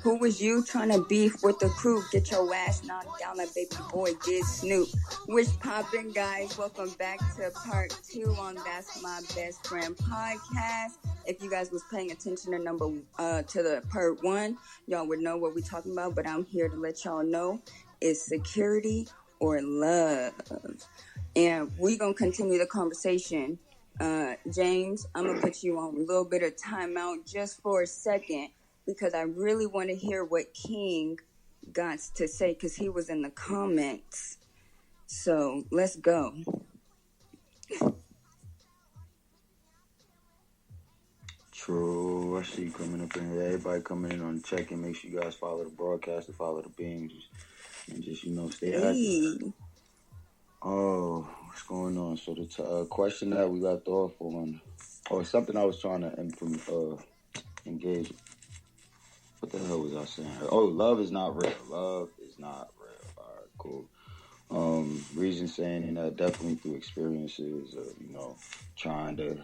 Who was you trying to beef with the crew? Get your ass knocked down like baby boy did Snoop. Which poppin', guys? Welcome back to part 2 on That's My Best Friend podcast. If you guys was paying attention to the part 1, y'all would know what we're talking about. But I'm here to let y'all know it's security or love, and we're gonna continue the conversation. James, I'm gonna put you on a little bit of timeout just for a second, because I really want to hear what King got to say, because he was in the comments. So let's go. True. I see you coming up in here. Everybody coming in on the check-in. Make sure you guys follow the broadcast and follow the beams. And just, stay active. Oh, what's going on? So the question that we left off on, or something I was trying to engage. What the hell was I saying? Oh, love is not real. Love is not real. All right, cool. Reason saying that definitely through experiences of, trying to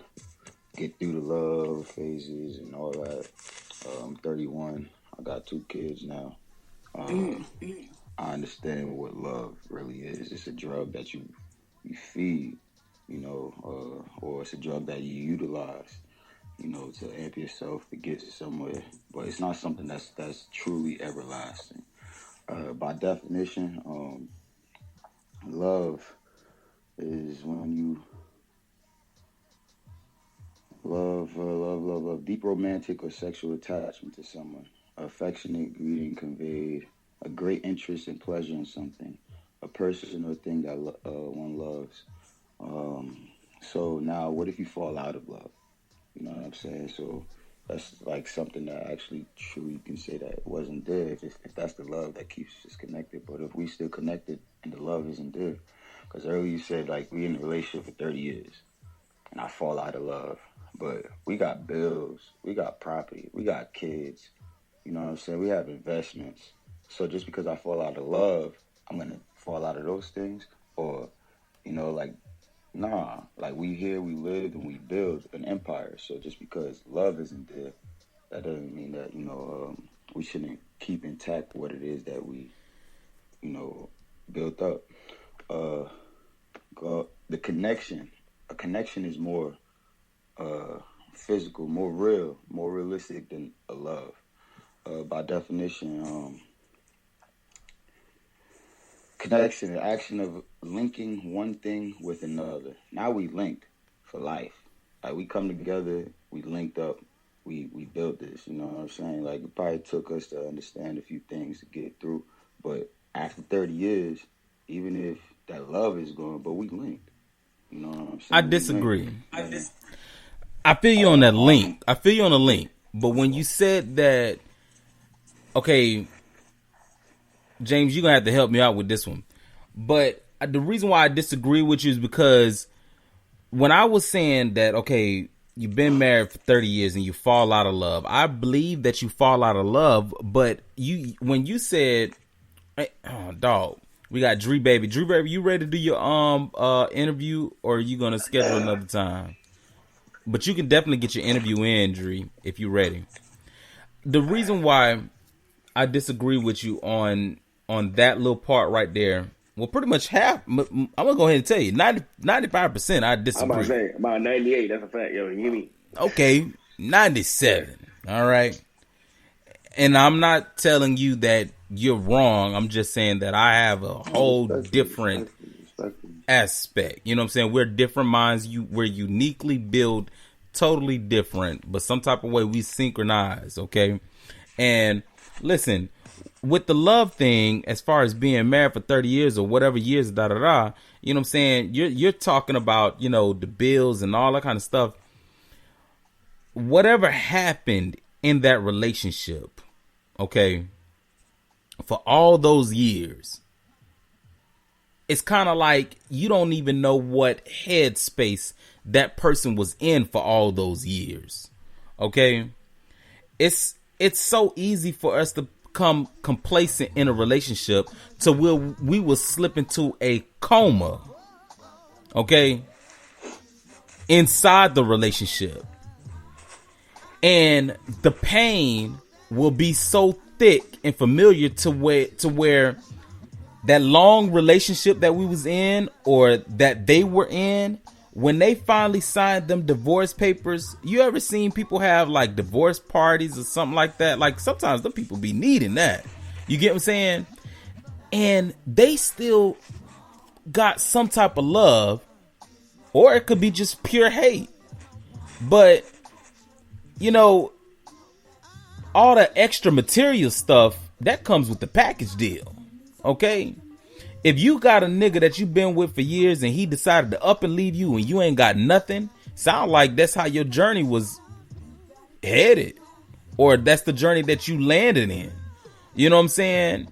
get through the love phases and all that. I'm 31. I got 2 kids now. I understand what love really is. It's a drug that you feed, or it's a drug that you utilize, to amp yourself to get somewhere. But it's not something that's truly everlasting. By definition, love is when you love, deep romantic or sexual attachment to someone, affectionate greeting conveyed, a great interest and pleasure in something, a person or thing that one loves. So now, what if you fall out of love? You know what I'm saying? So that's like something that actually truly can say that it wasn't there, if that's the love that keeps us connected. But if we still connected and the love isn't there, because earlier you said, like, we in a relationship for 30 years, and I fall out of love. But we got bills, we got property, we got kids, you know what I'm saying? We have investments. So just because I fall out of love, I'm going to fall out of those things? Or, nah, like we here, we live, and we build an empire. So just because love isn't there, that doesn't mean that, we shouldn't keep intact what it is that we, built up. The connection, a connection is more physical, more real, more realistic than a love. By definition, connection, the action of linking one thing with another. Now we linked for life. Like, we come together, we linked up, we built this, you know what I'm saying? Like, it probably took us to understand a few things to get through. But after 30 years, even if that love is gone, but we linked. You know what I'm saying? I disagree. I feel you on that link. I feel you on the link. But when you said that, okay, James, you're going to have to help me out with this one. But the reason why I disagree with you is because when I was saying that, okay, you've been married for 30 years and you fall out of love, I believe that you fall out of love. But when you said, hey, oh, dog, we got Dree Baby. Dree Baby, you ready to do your interview, or are you going to schedule another time? But you can definitely get your interview in, Dree, if you're ready. The reason why I disagree with you on that little part right there, well, pretty much half, I'm going to go ahead and tell you, 95% I disagree. I'm about to say, about 98, that's a fact, yo, you hear me? Okay, 97, all right? And I'm not telling you that you're wrong. I'm just saying that I have a whole different aspect. You know what I'm saying? We're different minds. We're uniquely built, totally different, but some type of way we synchronize, okay? And listen, with the love thing, as far as being married for 30 years or whatever years, you know what I'm saying? You're talking about, the bills and all that kind of stuff. Whatever happened in that relationship, okay, for all those years, it's kind of like you don't even know what headspace that person was in for all those years. Okay, it's so easy for us to become complacent in a relationship to where we will slip into a coma. Okay, inside the relationship, and the pain will be so thick and familiar to where that long relationship that we was in or that they were in, when they finally signed them divorce papers, you ever seen people have like divorce parties or something like that? Like sometimes the people be needing that. You get what I'm saying? And they still got some type of love, or it could be just pure hate. But, you know, all the extra material stuff, that comes with the package deal. Okay? If you got a nigga that you've been with for years and he decided to up and leave you and you ain't got nothing, sound like that's how your journey was headed. Or that's the journey that you landed in. You know what I'm saying?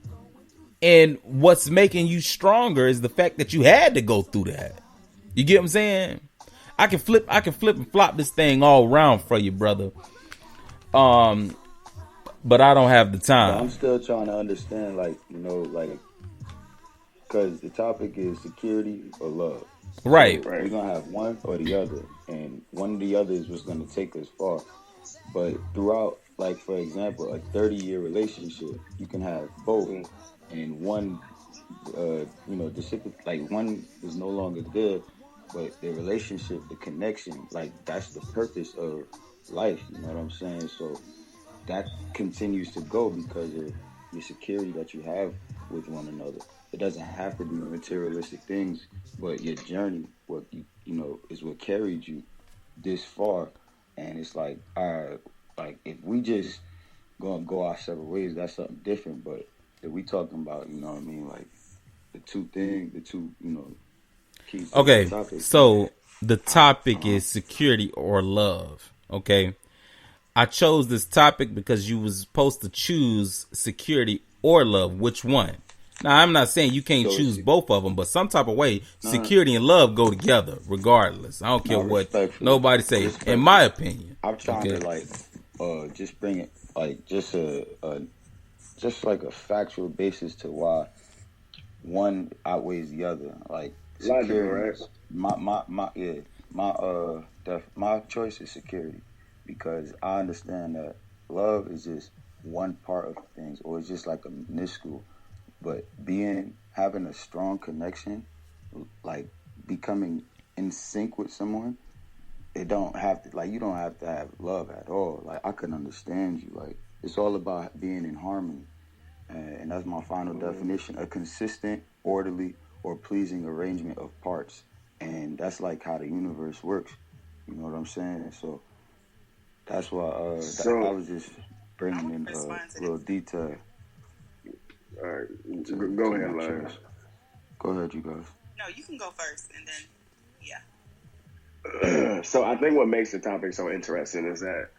And what's making you stronger is the fact that you had to go through that. You get what I'm saying? I can flip and flop this thing all around for you, brother. But I don't have the time. I'm still trying to understand, like, you know, like, because the topic is security or love. Right. So we're going to have one or the other. And one or the other is what's going to take us far. But throughout, like, for example, a 30-year relationship, you can have both. And one, you know, like, one is no longer there. But the relationship, the connection, like, that's the purpose of life. You know what I'm saying? So that continues to go because of the security that you have with one another. It doesn't have to be materialistic things, but your journey, what you know, is what carried you this far. And it's like, like if we just gonna go our separate ways, that's something different. But if we talking about, you know what I mean, like the two, you know, key. Okay, so the topic is security or love. Okay, I chose this topic because you was supposed to choose security or love. Which one? Now, I'm not saying you can't choose both of them, but some type of way, security and love go together regardless. I don't care what nobody say. In my opinion, I'm trying to like just bring it like just like a factual basis to why one outweighs the other. Like security, right? My choice is security because I understand that love is just one part of things, or it's just like a minuscule. But having a strong connection, like becoming in sync with someone, it don't have to, like, you don't have to have love at all. Like, I can understand you. Like, it's all about being in harmony. And that's my final definition, a consistent, orderly, or pleasing arrangement of parts. And that's like how the universe works. You know what I'm saying? So that's why I was just bringing in a little detail. All right, go ahead, Lance. Go ahead, you guys. No, you can go first, and then, yeah. So I think what makes the topic so interesting is that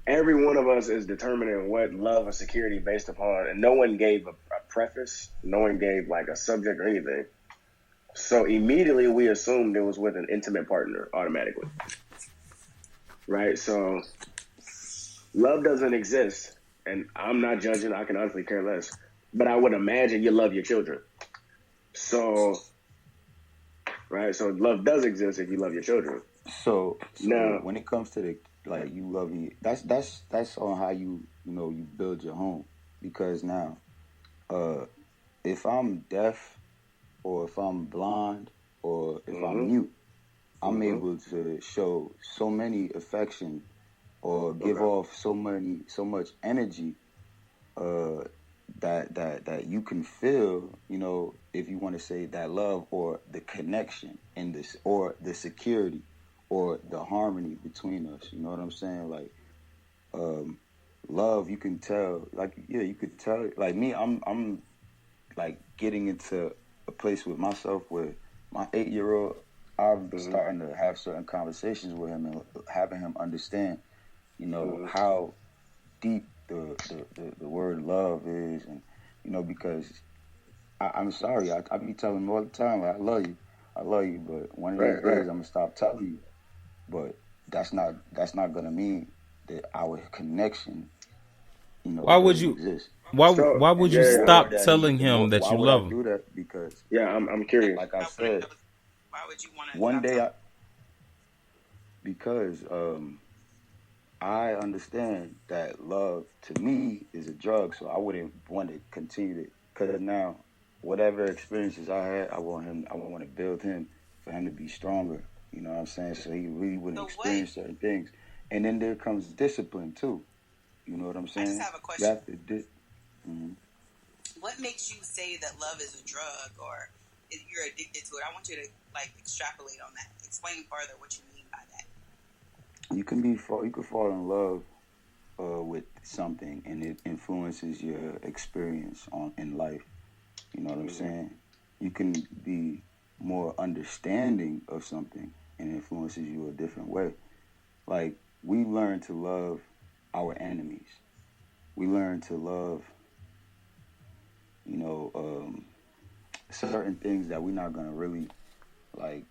every one of us is determining what love or security based upon, and no one gave a preface, no one gave like a subject or anything. So immediately we assumed it was with an intimate partner automatically, right? So love doesn't exist. And I'm not judging, I can honestly care less. But I would imagine you love your children. So, right, so love does exist if you love your children. So now, when it comes to the, like, you love you, that's on how you know, you build your home. Because now, if I'm deaf, or if I'm blind, or if I'm mute, I'm able to show so many affection or give off so much energy that you can feel, you know, if you want to say that love or the connection in this, or the security or the harmony between us. You know what I'm saying? Like love, you can tell, like, yeah, you could tell, like me, I'm like getting into a place with myself where my 8-year-old, I've been starting to have certain conversations with him and having him understand, you know, how deep the word love is. And, you know, because I'm sorry, I be telling him all the time, like, I love you, but one of these days I'm gonna stop telling you. But that's not gonna mean that our connection, you know, why would you exist. Why would you stop telling him that you love him? Do that because I'm curious. Like I said, why would you want to? one day because I understand that love to me is a drug, so I wouldn't want to continue to. Because now, whatever experiences I had, I want him. I want to build him for him to be stronger. You know what I'm saying? So he really wouldn't So experience certain things. And then there comes discipline too. You know what I'm I just saying? have a You question. have to. Mhm. What makes you say that love is a drug or you're addicted to it? I want you to like extrapolate on that. Explain further what you mean by that. You can you can fall in love with something, and it influences your experience on in life. You know what I'm saying? You can be more understanding of something, and it influences you a different way. Like we learn to love our enemies. We learn to love, you know, certain things that we're not gonna really like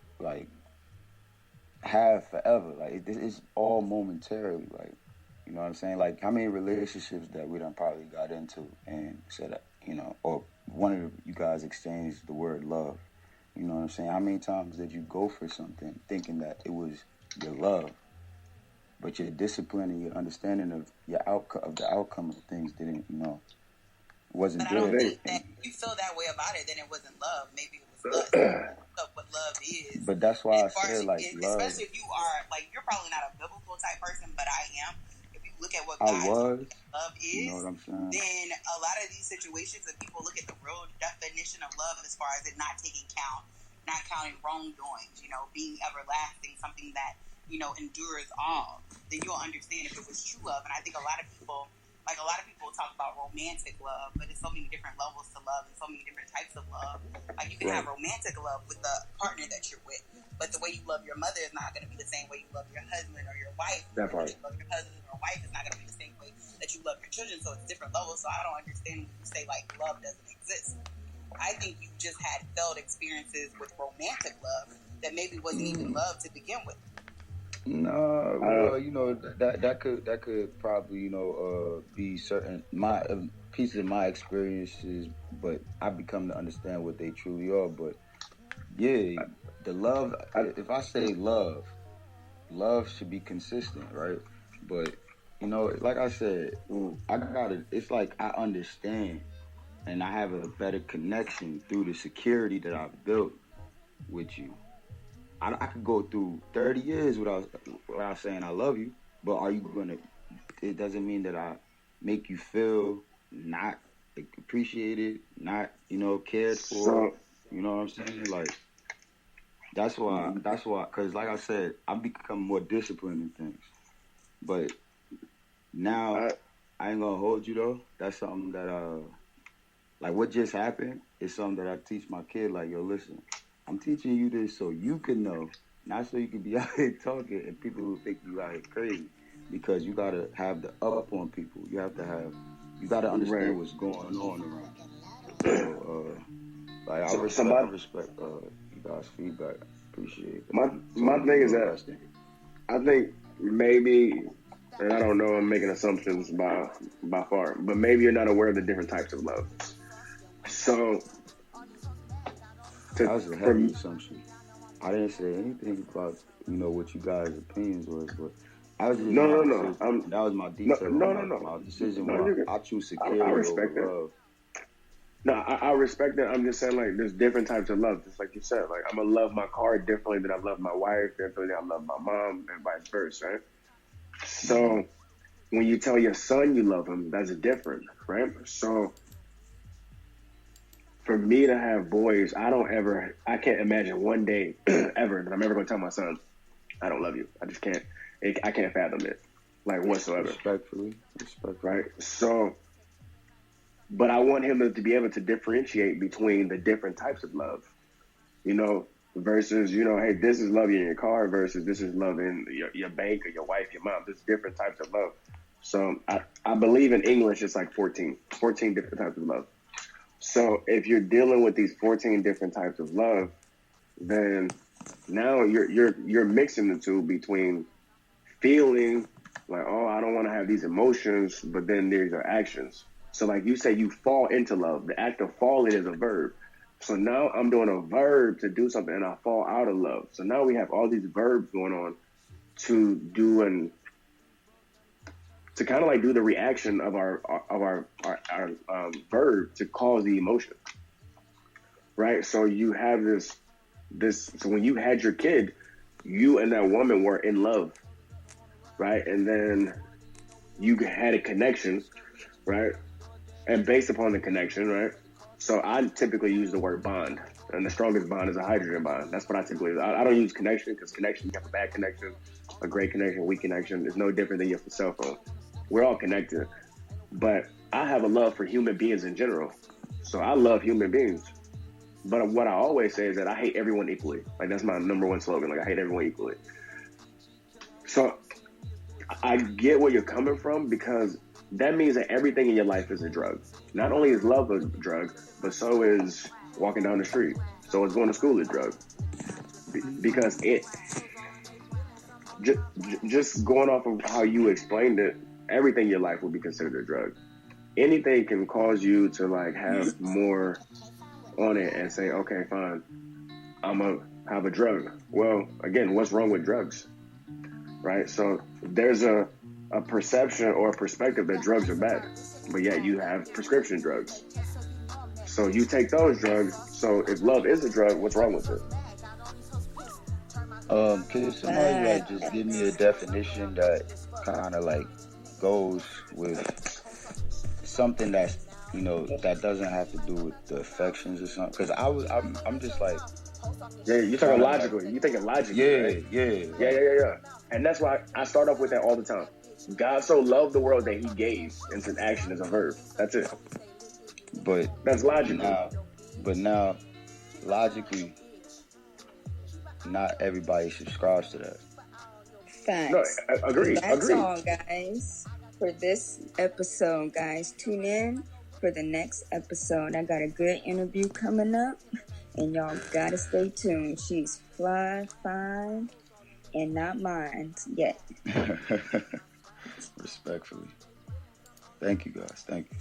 have forever. Like it's all momentarily. Like you know what I'm saying? Like how many relationships that we done probably got into and said that, you know, or one of you guys exchanged the word love. You know what I'm saying? How many times did you go for something thinking that it was your love, but your discipline and your understanding of your outcome of the outcome of things didn't, you know, wasn't But I don't there? think that if you feel that way about it, then it wasn't love. Maybe it was lust. Of what love is. But that's why I As far as said like love. especially if you are like you're probably not a biblical type person, but I am. If you look at what I God told was, me love you know is, what I'm saying? then a lot of these situations, if people look at the real definition of love as far as it not taking count, not counting wrongdoings, you know, being everlasting, something that, you know, endures all, then you'll understand if it was true love. And I think a lot of people talk about romantic love, but there's so many different levels to love and so many different types of love. Like you can have romantic love with the partner that you're with, but the way you love your mother is not going to be the same way you love your husband or your wife. That part. The way you love your husband or wife is not going to be the same way that you love your children. So it's different levels. So I don't understand when you say like love doesn't exist. I think you just had failed experiences with romantic love that maybe wasn't even love to begin with. No, well, you know that could probably, you know, be certain my pieces of my experiences, but I become to understand what they truly are. But yeah, the love. If I say love, love should be consistent, right? But you know, like I said, I got it. It's like I understand, and I have a better connection through the security that I've built with you. I could go through 30 years without saying I love you, but are you gonna? It doesn't mean that I make you feel not appreciated, not, you know, cared for. So, You know what I'm saying? Like that's why. Because like I said, I've become more disciplined in things. But now I ain't gonna hold you though. That's something that like what just happened is something that I teach my kid. Like, yo, listen, I'm teaching you this so you can know, not so you can be out here talking and people will think you out here crazy. Because you gotta have the up on people. You gotta understand what's going on around you. So, like I respect you guys' feedback. Appreciate it. My thing is that I think maybe, and I don't know, I'm making assumptions by far, but maybe you're not aware of the different types of love. So, that was a heavy assumption. I didn't say anything about, you know, what you guys' opinions was, but I was just no. That was my detail. My decision. Why I choose security over love. No, I respect that. I'm just saying, like, there's different types of love. Just like you said, like, I'm gonna love my car differently than I love my wife, differently than I love my mom, and vice versa. Right? So, when you tell your son you love him, that's different, right? So, for me to have boys, I can't imagine one day ever that I'm ever gonna tell my son, I don't love you. I just can't. I can't fathom it, like, whatsoever. Respectfully. Right? So, but I want him to be able to differentiate between the different types of love, you know, versus, you know, hey, this is love in your car versus this is love in your bank or your wife, your mom. There's different types of love. So I believe in English it's like 14 different types of love. So if you're dealing with these 14 different types of love, then now you're mixing the two between feeling like, oh, I don't want to have these emotions, but then there's your actions. So like you say, you fall into love. The act of falling is a verb. So now I'm doing a verb to do something and I fall out of love. So now we have all these verbs going on to do to kind of like do the reaction of our verb to cause the emotion, right? So you have this. So when you had your kid, you and that woman were in love, right? And then you had a connection, right? And based upon the connection, right? So I typically use the word bond, and the strongest bond is a hydrogen bond. That's what I typically use. I don't use connection, because connection, you have a bad connection, a great connection, a weak connection. It's no different than your cell phone. We're all connected. But I have a love for human beings in general. So I love human beings. But what I always say is that I hate everyone equally. Like, that's my number one slogan. Like, I hate everyone equally. So I get where you're coming from, because that means that everything in your life is a drug. Not only is love a drug, but so is walking down the street. So is going to school a drug. Because it, just going off of how you explained it, everything in your life will be considered a drug. Anything can cause you to like have more on it and say, okay, fine, I'm gonna have a drug. Well, again, what's wrong with drugs, right? So there's a perception or a perspective that drugs are bad, but yet you have prescription drugs. So you take those drugs. So if love is a drug, what's wrong with it? Could somebody like just give me a definition that kind of like goes with something that's, you know, that doesn't have to do with the affections or something? Because I'm just like, yeah, you're talking logically. Like, you're thinking logically. Yeah, right? Yeah. And that's why I start off with that all the time. God so loved the world that He gave, and said action is a verb. That's it. But that's logical. Now, logically, not everybody subscribes to that. Facts. No, agreed. That's all, guys, for this episode, guys. Tune in for the next episode. I got a good interview coming up, and y'all gotta stay tuned. She's fly, fine, and not mine yet. Respectfully. Thank you, guys. Thank you.